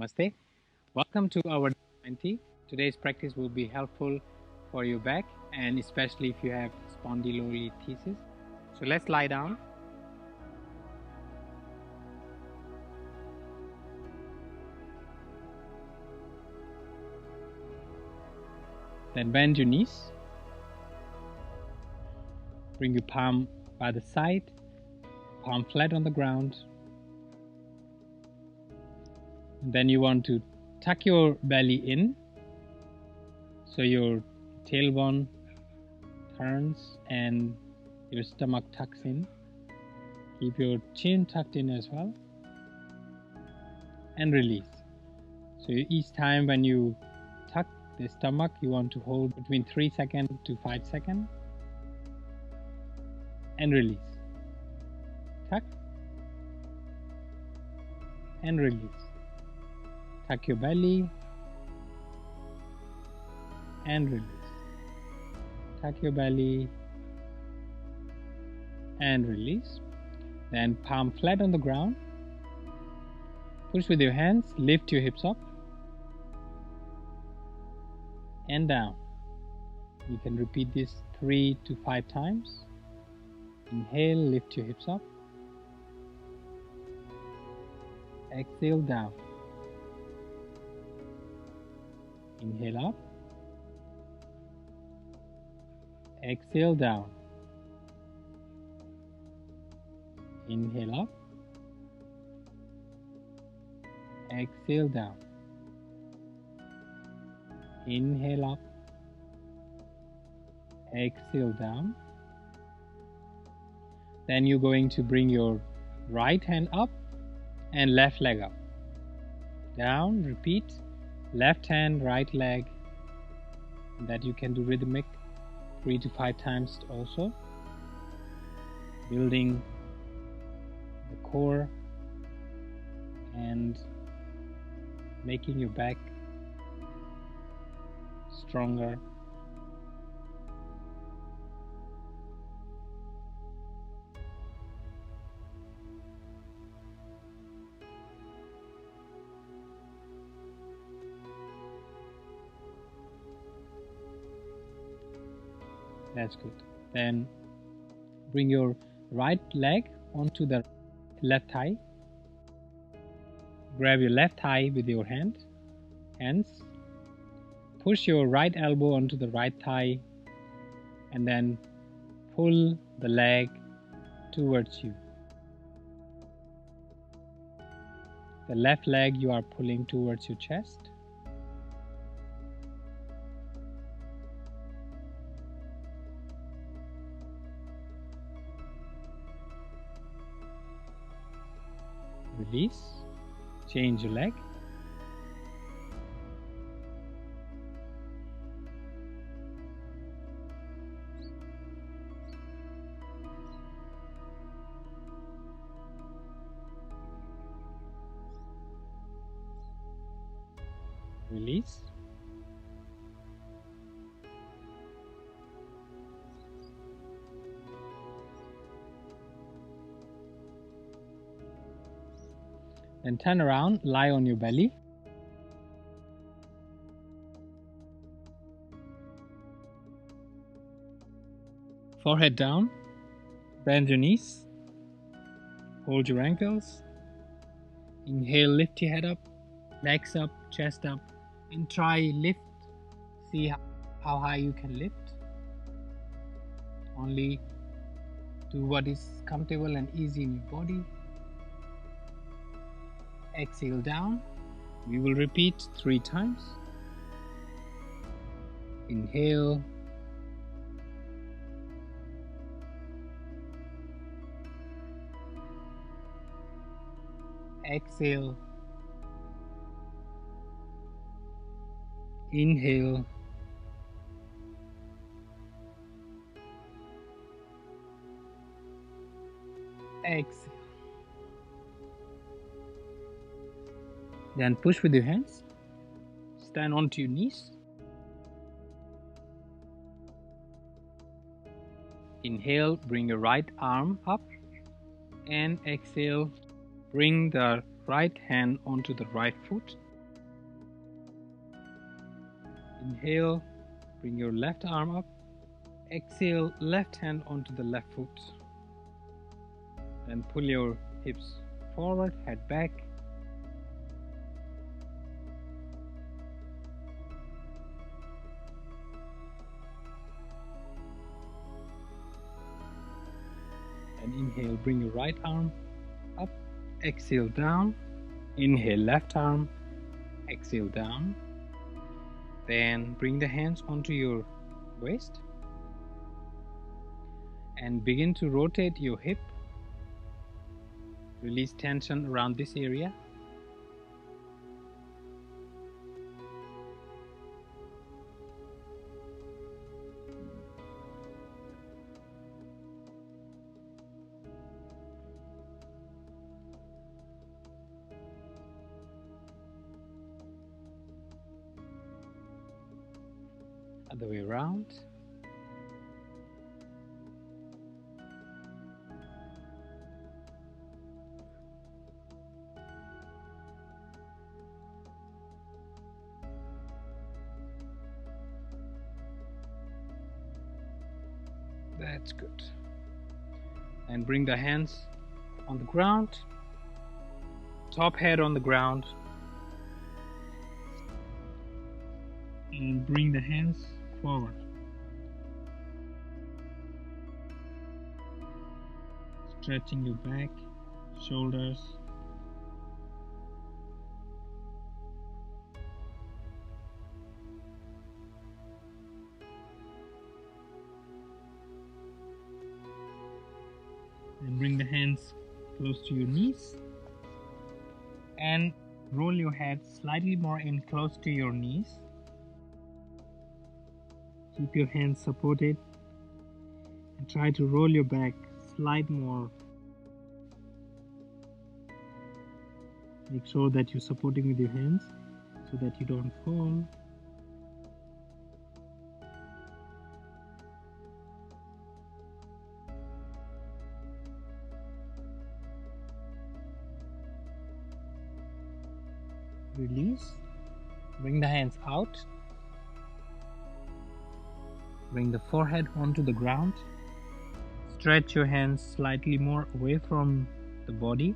Namaste. Welcome to our 20. Today's practice will be helpful for your back and especially if you have spondylolisthesis. So let's lie down. Then bend your knees. Bring your palm by the side, palm flat on the ground. And then you want to tuck your belly in so your tailbone turns and your stomach tucks in. Keep your chin tucked in as well. And release. So each time when you tuck the stomach, you want to hold between 3 seconds to 5 seconds. And release. Tuck. And release. Tuck your belly. And release. Tuck your belly. And release. Then palm flat on the ground. Push with your hands. Lift your hips up. And down. You can repeat this 3 to 5 times. Inhale, lift your hips up. Exhale, down. Inhale up. Exhale, down. Inhale up. Exhale, down. Inhale up. Exhale, down. Then you're going to bring your right hand up and left leg up. Down, repeat. Left hand, right leg. That you can do rhythmic 3 to 5 times also. Building the core and making your back stronger. That's good. Then bring your right leg onto the left thigh. Grab your left thigh with your hands. Push your right elbow onto the right thigh and then pull the leg towards you. The left leg you are pulling towards your chest. Release. Change your leg. Release. Then turn around, lie on your belly. Forehead down, bend your knees, hold your ankles. Inhale, lift your head up, legs up, chest up, and try lift. See how high you can lift. Only do what is comfortable and easy in your body. Exhale down. We will repeat 3 times. Inhale. Exhale. Inhale. Exhale. Then push with your hands. Stand onto your knees. Inhale, bring your right arm up. And exhale, bring the right hand onto the right foot. Inhale, bring your left arm up. Exhale, left hand onto the left foot. Then pull your hips forward, head back. And inhale, bring your right arm up. Exhale, down. Inhale, left arm. Exhale, down. Then bring the hands onto your waist and begin to rotate your hip. Release tension around this area. Other way around. That's good. And bring the hands on the ground, top head on the ground, and bring the hands forward. Stretching your back, shoulders. And bring the hands close to your knees and roll your head slightly more in close to your knees. Keep your hands supported and try to roll your back slight more. Make sure that you're supporting with your hands so that you don't fall. Release. Bring the hands out. Bring the forehead onto the ground. Stretch your hands slightly more away from the body.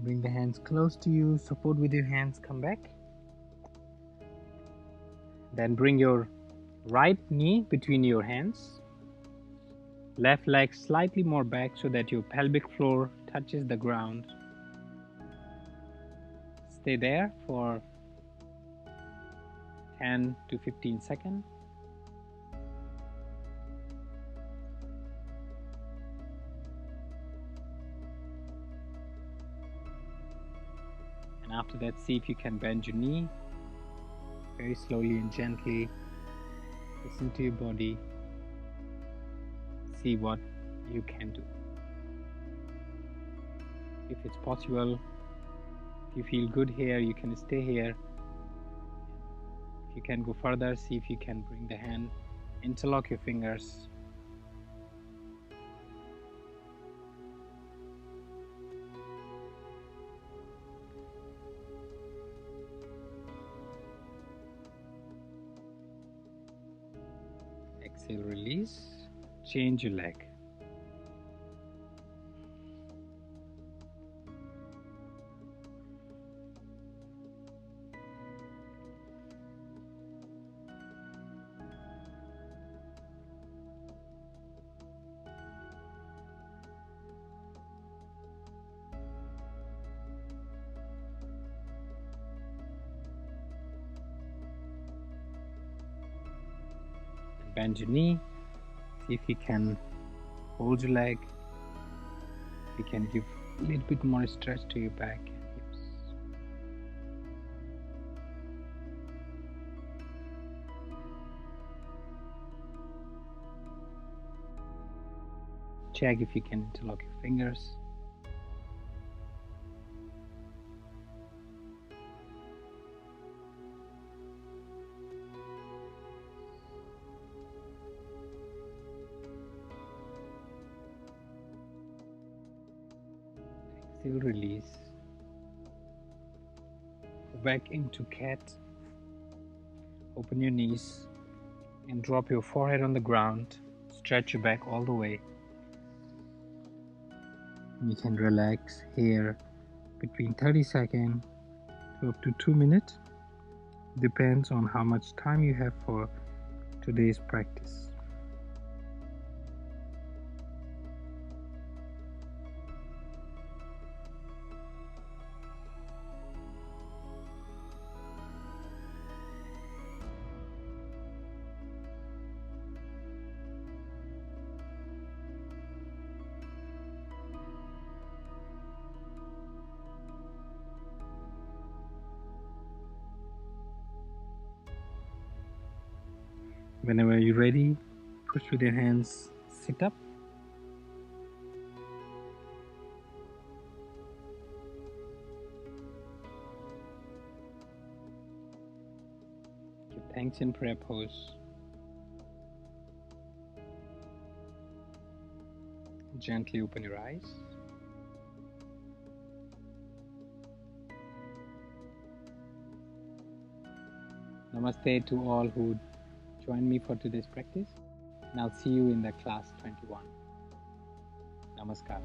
Bring the hands close to you, support with your hands, come back. Then bring your right knee between your hands. Left leg slightly more back so that your pelvic floor touches the ground. Stay there for 10 to 15 seconds. And after that, see if you can bend your knee very slowly and gently. Listen to your body. See what you can do. If it's possible, if you feel good here, you can stay here. If you can go further, see if you can bring the hand, interlock your fingers. Exhale, release, change your leg. Bend your knee, see if you can hold your leg, if you can give a little bit more stretch to your back and hips. Check if you can interlock your fingers. Exhale, release. Go back into cat. Open your knees and drop your forehead on the ground. Stretch your back all the way. You can relax here between 30 seconds to up to 2 minutes. Depends on how much time you have for today's practice. Whenever you're ready, push with your hands, sit up. Give thanks in prayer pose. Gently open your eyes. Namaste to all who joined me for today's practice, and I'll see you in the class 21. Namaskar.